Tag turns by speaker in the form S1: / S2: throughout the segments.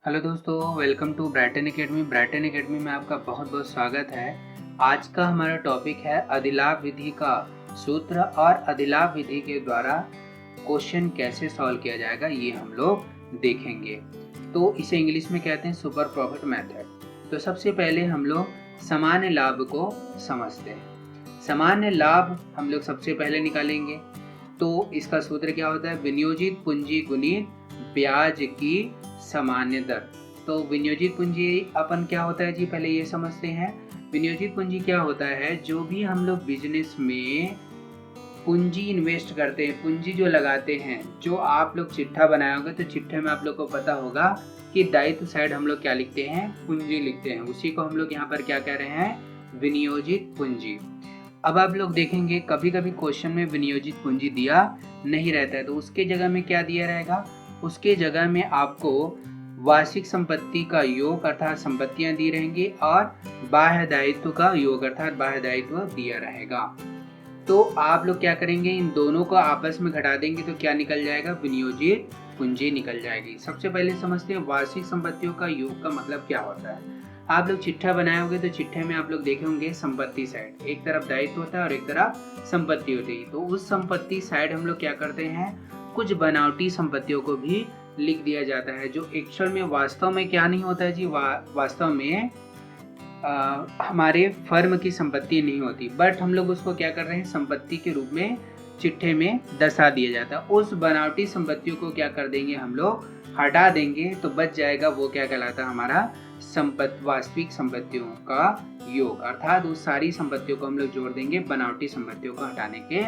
S1: Hello दोस्तों, welcome to Brighton Academy. Brighton Academy में आपका बहुत बहुत स्वागत है। आज का हमारा टॉपिक है अधिलाभ विधि का सूत्र और अधिलाभ विधि के द्वारा क्वेश्चन कैसे सॉल्व किया जाएगा, ये हम लोग देखेंगे। तो इसे इंग्लिश में कहते हैं सुपर प्रॉफिट मेथड। तो सबसे पहले हम लोग सामान्य लाभ को समझते हैं। सामान्य लाभ हम लोग सबसे पहले निकालेंगे। तो इसका सूत्र क्या होता है? विनियोजित पूंजी गुणित ब्याज की सामान्य दर। तो विनियोजित पूंजी अपन क्या होता है जी, पहले ये समझते हैं। विनियोजित पूंजी क्या होता है? जो भी हम लोग बिजनेस में पूंजी इन्वेस्ट करते हैं, पूंजी जो लगाते हैं, जो आप लोग चिट्ठा बनाए होंगे तो चिट्ठे में आप लोग को पता होगा कि दायित्व साइड हम लोग क्या लिखते हैं? पूंजी लिखते हैं। उसी को हम लोग यहाँ पर क्या कह रहे हैं? विनियोजित पूंजी। अब आप लोग देखेंगे कभी कभी क्वेश्चन में विनियोजित पूंजी दिया नहीं रहता है, तो उसके जगह में क्या दिया रहेगा? उसके जगह में आपको वार्षिक संपत्ति का योग अर्थात संपत्तियां दी रहेंगी और बाह्य दायित्व का योग अर्थात बाह्य दायित्व दिया रहेगा। तो आप लोग क्या करेंगे? इन दोनों को आपस में घटा देंगे तो क्या निकल जाएगा? विनियोजित पूंजी निकल जाएगी। सबसे पहले समझते हैं वार्षिक संपत्तियों का योग का मतलब क्या होता है। आप लोग चिट्ठा बनाए होंगे तो चिट्ठे में आप लोग देखे होंगे संपत्ति साइड, एक तरफ दायित्व होता है और एक तरफ संपत्ति होती है। तो उस संपत्ति साइड हम लोग क्या करते हैं? कुछ बनावटी संपत्तियों को भी लिख दिया जाता है, जो एक्चुअल में वास्तव में क्या नहीं होता है जी, वास्तव में हमारे फर्म की संपत्ति नहीं होती, बट हम लोग उसको क्या कर रहे हैं? संपत्ति के रूप में चिट्ठे में दर्शा दिया जाता है। उस बनावटी संपत्तियों को क्या कर देंगे? हम लोग हटा देंगे, तो बच जाएगा वो क्या कहलाता है? हमारा वास्तविक संपत्तियों का योग। अर्थात उस सारी संपत्तियों को हम लोग जोड़ देंगे बनावटी संपत्तियों को हटाने के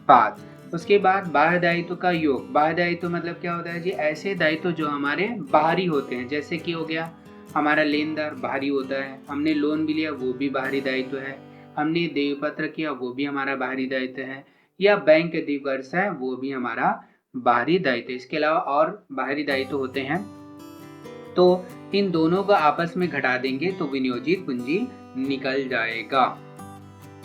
S1: बाद। उसके बाद बाह्य दायित्व का योग। बाह्य दायित्व मतलब क्या होता है जी? ऐसे दायित्व जो हमारे बाहरी होते हैं, जैसे कि हो गया हमारा लेनदार बाहरी होता है, हमने लोन भी लिया वो भी बाहरी दायित्व है, हमने देय पत्र किया वो भी हमारा बाहरी दायित्व है, या बैंक अधिवर्ष है वो भी हमारा बाहरी दायित्व। इसके अलावा और बाहरी दायित्व होते हैं, तो इन दोनों को आपस में घटा देंगे तो विनियोजित पूंजी निकल जाएगा।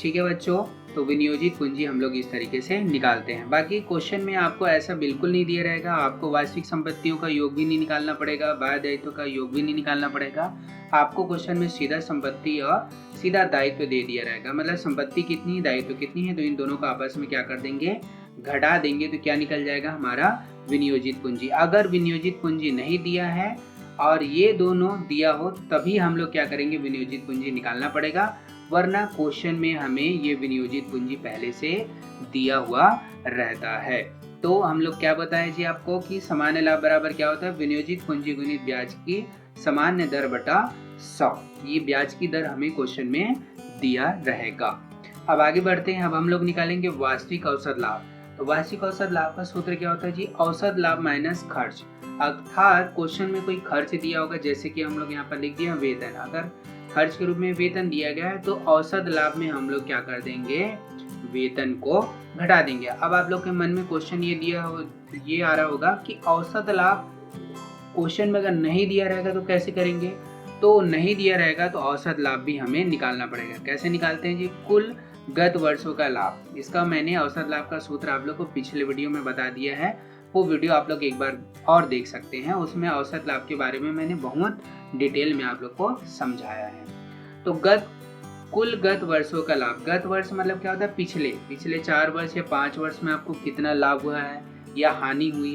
S1: ठीक है बच्चों, तो विनियोजित पूंजी हम लोग इस तरीके से निकालते हैं। बाकी क्वेश्चन में आपको ऐसा बिल्कुल नहीं दिया रहेगा, आपको वार्षिक संपत्तियों का योग भी नहीं निकालना पड़ेगा, बाह्य दायित्व का योग भी नहीं निकालना पड़ेगा। आपको क्वेश्चन में सीधा संपत्ति और सीधा दायित्व दे दिया रहेगा, मतलब संपत्ति कितनी दायित्व कितनी है, तो इन दोनों को आपस में क्या कर देंगे? घटा देंगे, तो क्या निकल जाएगा? हमारा विनियोजित पूंजी। अगर विनियोजित पूंजी नहीं दिया है और ये दोनों दिया हो तभी हम लोग क्या करेंगे? विनियोजित पूंजी निकालना पड़ेगा, वरना क्वेश्चन में हमें ये विनियोजित पूंजी पहले से दिया हुआ रहता है। तो हम लोग क्या बताएं जी आपको कि सामान्य लाभ बराबर क्या होता है? विनियोजित पूंजी गुणित ब्याज की सामान्य दर बटा 100। ये ब्याज की दर हमें क्वेश्चन में दिया रहेगा। अब आगे बढ़ते हैं। अब हम लोग निकालेंगे वार्षिक औसत लाभ। तो वार्षिक औसत लाभ का सूत्र क्या होता है जी? औसत लाभ माइनस खर्च। अर्थात क्वेश्चन में कोई खर्च दिया होगा, जैसे कि हम लोग यहाँ पर लिख दिया वेतन, अगर खर्च के रूप में वेतन दिया गया है तो औसत लाभ में हम लोग क्या कर देंगे? वेतन को घटा देंगे। अब आप लोग के मन में क्वेश्चन ये आ रहा होगा कि औसत लाभ क्वेश्चन में अगर नहीं दिया रहेगा तो कैसे करेंगे? तो नहीं दिया रहेगा तो औसत लाभ भी हमें निकालना पड़ेगा। कैसे निकालते हैं जी? कुल गत वर्षों का लाभ। इसका मैंने औसत लाभ का सूत्र आप लोग को पिछले वीडियो में बता दिया है, वो वीडियो आप लोग एक बार और देख सकते हैं। उसमें औसत लाभ के बारे में मैंने बहुत डिटेल में आप लोग को समझाया है। तो कुल गत वर्षों का लाभ। गत वर्ष मतलब क्या होता है? पिछले 4 वर्ष या 5 वर्ष में आपको कितना लाभ हुआ है या हानि हुई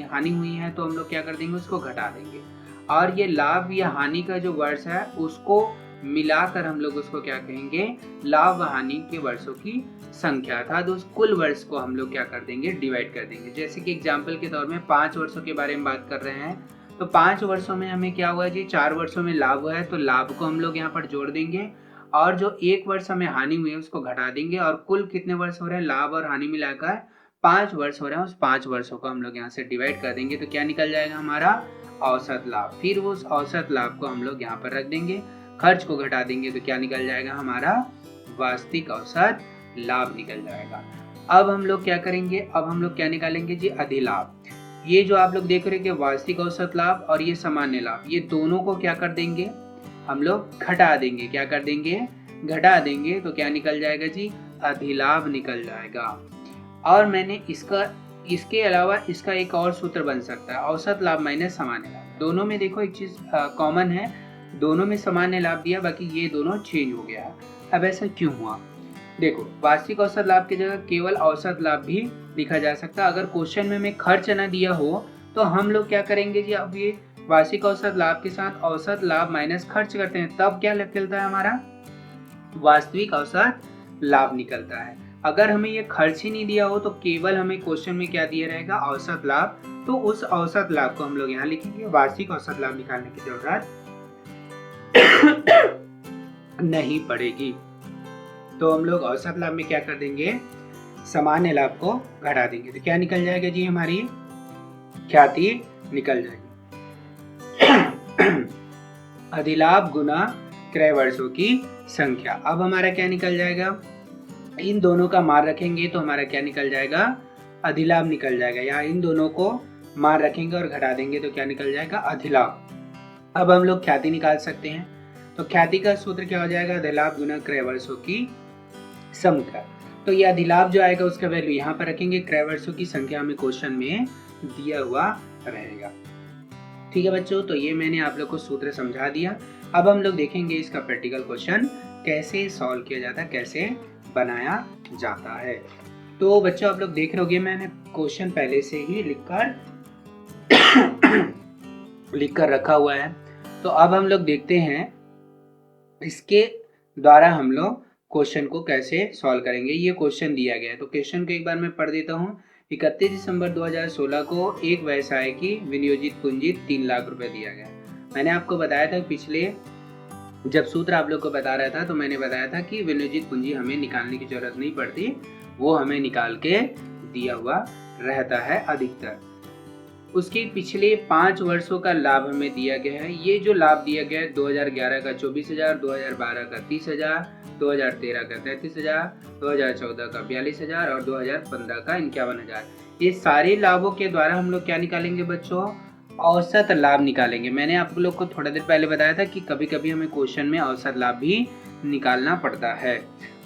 S1: है, तो हम लोग क्या कर देंगे? उसको घटा देंगे। और ये लाभ या हानि का जो वर्ष है उसको मिलाकर हम लोग उसको क्या कहेंगे? लाभ व हानि के वर्षों की संख्या था। तो उस कुल वर्ष को हम लोग क्या कर देंगे? डिवाइड कर देंगे। जैसे कि एग्जाम्पल के तौर में 5 वर्षों के बारे में बात कर रहे हैं, तो 5 वर्षों में हमें क्या हुआ जी? 4 वर्षों में लाभ हुआ है तो लाभ को हम लोग यहाँ पर जोड़ देंगे, और जो 1 वर्ष हमें हानि हुई है उसको घटा देंगे, और कुल कितने वर्ष हो रहे हैं? लाभ और हानि मिलाकर 5 वर्ष हो रहे हैं, उस 5 वर्षों को हम लोग यहाँ से डिवाइड कर देंगे, तो क्या निकल जाएगा? हमारा औसत लाभ। फिर उस औसत लाभ को हम लोग यहाँ पर रख देंगे, खर्च को घटा देंगे, तो क्या निकल जाएगा? हमारा वास्तविक औसत लाभ निकल जाएगा। अब हम लोग क्या करेंगे? अब हम लोग क्या निकालेंगे जी? अधिलाभ। ये जो आप लोग देख रहे हैं कि वार्षिक औसत लाभ और ये सामान्य लाभ, ये दोनों को क्या कर देंगे? हम लोग घटा देंगे। क्या कर देंगे? घटा देंगे, तो क्या निकल जाएगा जी? अधिलाभ निकल जाएगा। और मैंने इसके अलावा इसका एक और सूत्र बन सकता है, औसत लाभ माइनस सामान्य लाभ। दोनों में देखो एक चीज कॉमन है, दोनों में सामान्य लाभ दिया, बाकी ये दोनों चेंज हो गया। अब ऐसा क्यों हुआ? देखो, वार्षिक औसत लाभ की जगह केवल औसत लाभ भी लिखा जा सकता। अगर क्वेश्चन में हमें खर्च ना दिया हो तो हम लोग क्या करेंगे जी, अब ये वार्षिक औसत लाभ के साथ औसत लाभ माइनस खर्च करते हैं, तब क्या निकलता है हमारा वास्तविक औसत लाभ निकलता है। अगर हमें ये खर्च ही नहीं दिया हो तो केवल हमें क्वेश्चन में क्या दिया रहेगा, औसत लाभ, तो उस औसत लाभ को हम लोग यहाँ लिखेंगे। वार्षिक औसत लाभ निकालने की जरूरत नहीं पड़ेगी। तो हम लोग औसत लाभ में क्या कर देंगे, सामान्य लाभ को घटा देंगे, तो क्या निकल जाएगा जी, हमारी ख्याति निकल जाएगी। अधिलाभ गुना क्रय वर्षों की संख्या। अब हमारा क्या निकल जाएगा, इन दोनों का मान रखेंगे तो हमारा क्या निकल जाएगा, अधिलाभ निकल जाएगा। या इन दोनों को मान रखेंगे और घटा देंगे तो क्या निकल जाएगा, अधिलाभ। अब हम लोग ख्याति निकाल सकते हैं, तो ख्याति का सूत्र क्या हो जाएगा, अधिलाभ गुना क्रय वर्षों की संख्या। तो ये अधिलाभ जो आएगा उसका वैल्यू यहाँ पर रखेंगे, क्रय वर्षों की संख्या हमें क्वेश्चन में दिया हुआ रहेगा। ठीक है बच्चों, तो ये मैंने आप लोग को सूत्र समझा दिया। अब हम लोग देखेंगे इसका प्रैक्टिकल क्वेश्चन कैसे सॉल्व किया जाता है, कैसे बनाया जाता है। तो बच्चों आप लोग देख रहे होंगे, मैंने क्वेश्चन पहले से ही लिखकर रखा हुआ है। तो अब हम लोग देखते हैं इसके द्वारा हम लोग क्वेश्चन को कैसे सॉल्व करेंगे। ये क्वेश्चन दिया गया है, तो क्वेश्चन को एक बार मैं पढ़ देता हूँ। 31 दिसंबर 2016 को एक व्यवसाय की विनियोजित पूंजी 3 लाख रुपए दिया गया। मैंने आपको बताया था पिछले जब सूत्र आप लोग को बता रहा था तो मैंने बताया था कि विनियोजित पूंजी हमें निकालने की जरूरत नहीं पड़ती, वो हमें निकाल के दिया हुआ रहता है अधिकतर। उसके पिछले 5 वर्षों का लाभ हमें दिया गया है। ये जो लाभ दिया गया है 2011 का 24,000, 2012 का 30,000, 2013 का 33,000, 2014 का 42,000 और 2015 का 51,000। ये सारे लाभों के द्वारा हम लोग क्या निकालेंगे बच्चों, औसत लाभ निकालेंगे। मैंने आप लोग को थोड़ा देर पहले बताया था कि कभी कभी हमें क्वेश्चन में औसत लाभ भी निकालना पड़ता है।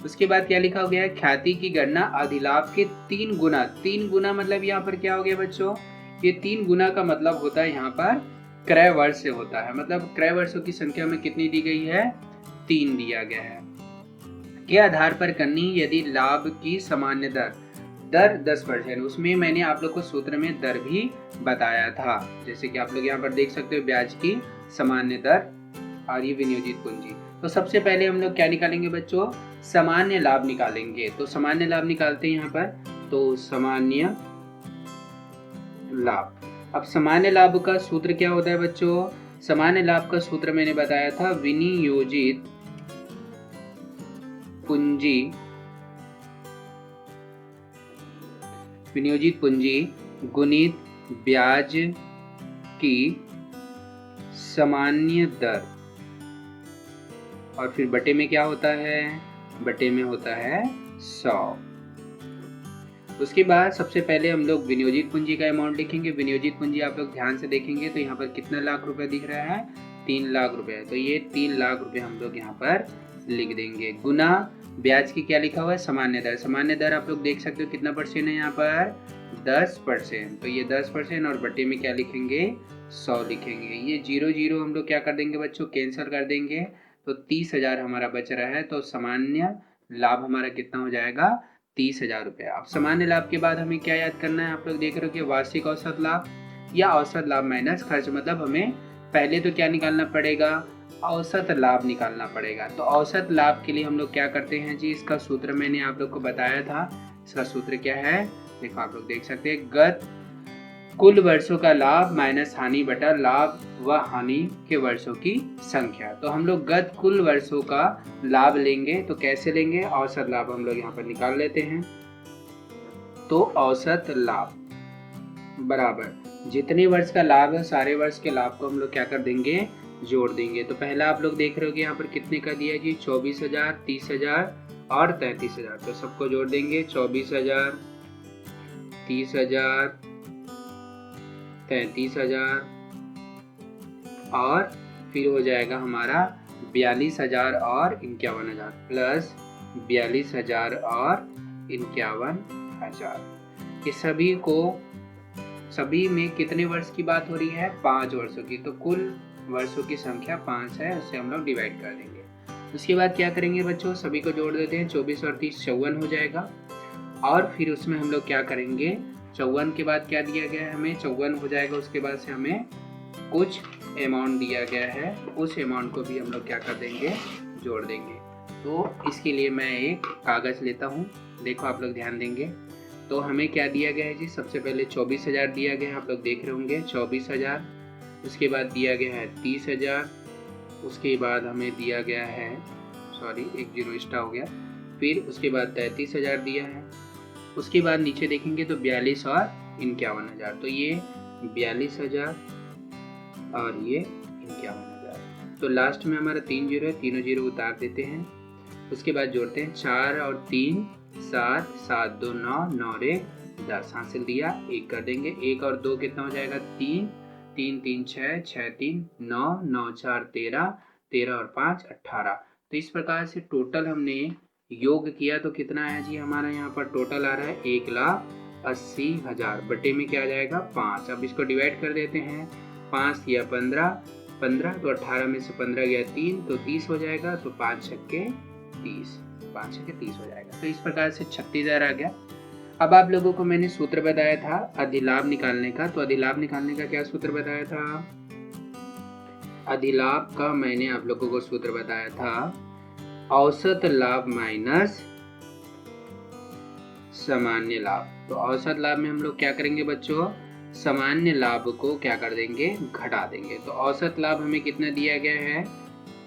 S1: उसके बाद क्या लिखा गया है, ख्याति की गणना अधिलाभ के 3 गुना। 3 गुना मतलब यहाँ पर क्या हो गया बच्चों, ये 3 गुना का मतलब होता है यहाँ पर क्रय वर्ष से होता है। मतलब क्रय वर्षों की संख्या में कितनी दी गई है, 3 दिया गया है। के आधार पर करनी यदि लाभ की सामान्य दर 10%। उसमें मैंने आप लोग को सूत्र में दर भी बताया था, जैसे कि आप लोग यहाँ पर देख सकते हो, ब्याज की सामान्य दर और ये विनियोजित पूंजी। तो सबसे पहले हम लोग क्या निकालेंगे बच्चों, सामान्य लाभ निकालेंगे। तो सामान्य लाभ निकालते हैं यहाँ पर, तो सामान्य लाभ। अब सामान्य लाभ का सूत्र क्या होता है बच्चों, सामान्य लाभ का सूत्र मैंने बताया था, विनियोजित पूंजी गुणित ब्याज की सामान्य दर, और फिर बटे में क्या होता है, बटे में होता है 100। उसके बाद सबसे पहले हम लोग विनियोजित पूंजी का अमाउंट लिखेंगे। विनियोजित पूंजी आप लोग ध्यान से देखेंगे तो यहाँ पर कितना लाख रुपए दिख रहा है, 3 लाख रुपए। तो ये 3 लाख रुपए हम लोग यहाँ पर लिख देंगे, गुना ब्याज की क्या लिखा हुआ है, सामान्य दर। सामान्य दर आप लोग देख सकते हो कितना परसेंट है यहाँ पर, 10%। तो ये 10% और बटे में क्या लिखेंगे, 100 लिखेंगे। ये 0 हम लोग क्या कर देंगे बच्चों, कैंसिल कर देंगे, तो 30,000 हमारा बच रहा है। तो सामान्य लाभ हमारा कितना हो जाएगा, 30,000 रुपये। अब सामान्य लाभ के बाद हमें क्या याद करना है, आप लोग देख रहे हो कि वार्षिक औसत लाभ या औसत लाभ माइनस खर्च। मतलब हमें पहले तो क्या निकालना पड़ेगा, औसत लाभ निकालना पड़ेगा। तो औसत लाभ के लिए हम लोग क्या करते हैं जी, इसका सूत्र मैंने आप लोग को बताया था। इसका सूत्र क्या है, देखो आप लोग देख सकते हैं, गत कुल वर्षों का लाभ माइनस हानि बटा लाभ व हानि के वर्षों की संख्या। तो हम लोग गत कुल वर्षों का लाभ लेंगे, तो कैसे लेंगे, औसत लाभ हम लोग यहाँ पर निकाल लेते हैं। तो औसत लाभ बराबर जितने वर्ष का लाभ है सारे वर्ष के लाभ को हम लोग क्या कर देंगे, जोड़ देंगे। तो पहला आप लोग देख रहे हो कि यहाँ पर कितने का दिया जी, 24,000, 30,000 और 33,000। तो सबको जोड़ देंगे, 24,000, 30,000, 33,000 और फिर हो जाएगा हमारा 42,000 और 51,000 प्लस 42,000 और 51,000। ये सभी को सभी में कितने वर्ष की बात हो रही है, 5 वर्षों की, तो कुल वर्षों की संख्या 5 है, उससे हम लोग डिवाइड कर देंगे। उसके बाद क्या करेंगे बच्चों, सभी को जोड़ देते हैं, 24 और 30 54 हो जाएगा। और फिर उसमें हम लोग क्या करेंगे, 54 के बाद क्या दिया गया है हमें, 54 हो जाएगा। उसके बाद से हमें कुछ अमाउंट दिया गया है, उस अमाउंट को भी हम लोग क्या कर देंगे, जोड़ देंगे। तो इसके लिए मैं एक कागज़ लेता हूँ, देखो आप लोग ध्यान देंगे। तो हमें क्या दिया गया है जी, सबसे पहले 24,000 दिया गया है, आप लोग देख रहे होंगे 24,000। उसके बाद दिया गया है 30,000। उसके बाद हमें दिया गया है, सॉरी एक जीरो एक्स्ट्रा हो गया, फिर उसके बाद 33,000 दिया है। उसके बाद नीचे देखेंगे तो 42 और 51,000, तो ये 42,000 और ये 51,000। तो लास्ट में हमारा 3 जीरो है, तीनों जीरो उतार देते हैं। उसके बाद जोड़ते हैं 4 और 3 7, 7 2 9, 9 रे 10, हासिल दिया, 1 कर देंगे। 1 और 2 कितना हो जाएगा, 3, 3 3 6, 6 3 9, 9 4 13, 13 और 5 18। तो इस प्रकार से टोटल हमने योग किया तो कितना है जी, हमारा यहाँ पर टोटल आ रहा है 1,80,000 बटे में क्या आ जाएगा 5। अब इसको डिवाइड कर देते हैं, 5 या 15, 15 तो 18 में से 15 गया 3 तो 30 हो जाएगा, तो 5 छक्के 30, 5 छक्के 30 हो जाएगा। तो इस प्रकार से 36,000 आ गया। अब आप लोगों को मैंने सूत्र बताया था अधिलाभ निकालने का, तो अधिलाभ निकालने का क्या सूत्र बताया था, अधिलाभ का मैंने आप लोगों को सूत्र बताया था औसत लाभ माइनस सामान्य लाभ। तो औसत लाभ में हम लोग क्या करेंगे बच्चों, सामान्य लाभ को क्या कर देंगे, घटा देंगे। तो औसत लाभ हमें कितना दिया गया है,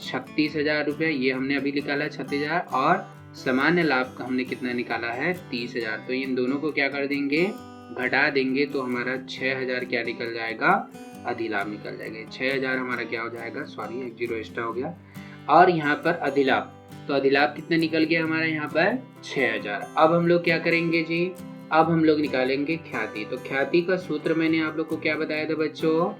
S1: 36,000 रुपये, ये हमने अभी निकाला 36,000, और सामान्य लाभ का हमने कितना निकाला है 30,000। तो इन दोनों को क्या कर देंगे, घटा देंगे, तो हमारा 6,000 क्या निकल जाएगा, अधिलाभ निकल जाएगा। 6,000 हमारा क्या हो जाएगा, सॉरी एक जीरो एक्स्ट्रा हो गया। और यहाँ पर अधिलाभ, तो अधिलाभ कितना निकल गया हमारा यहाँ पर 6,000। अब हम लोग क्या करेंगे जी, अब हम लोग निकालेंगे ख्याति। तो ख्याति का सूत्र मैंने आप लोग को क्या बताया था बच्चों,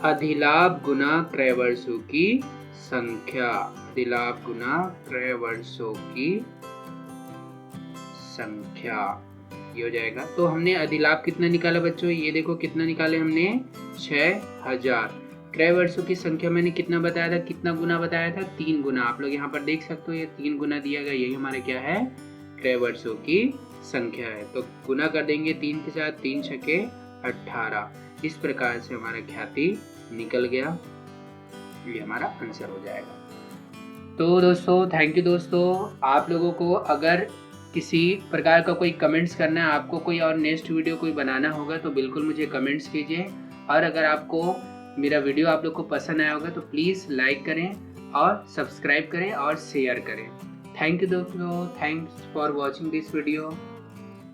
S1: अधिलाभ गुना क्रय वर्षों की संख्या, अधिलाभ गुना क्रय वर्षों की संख्या, ये हो जाएगा। तो हमने अधिलाभ कितना निकाला बच्चों, ये देखो कितना निकाले हमने 6,000। क्रय वर्षों की संख्या मैंने कितना बताया था, कितना गुना बताया था, 3 गुना। आप लोग यहाँ पर देख सकते हो ये 3 गुना दिया गया, यही हमारे क्या है, क्रय वर्षों की संख्या है। तो गुना कर देंगे 3 के साथ, 3 छक्के 18। इस प्रकार से हमारा ख्याति निकल गया, ये हमारा आंसर हो जाएगा। तो दोस्तों थैंक यू दोस्तों। आप लोगों को अगर किसी प्रकार का कोई कमेंट्स करना है, आपको कोई और नेक्स्ट वीडियो कोई बनाना होगा तो बिल्कुल मुझे कमेंट्स कीजिए। और अगर आपको मेरा वीडियो आप लोग को पसंद आया होगा तो प्लीज़ लाइक करें और सब्सक्राइब करें और शेयर करें। थैंक यू दोस्तों, thanks for watching this video.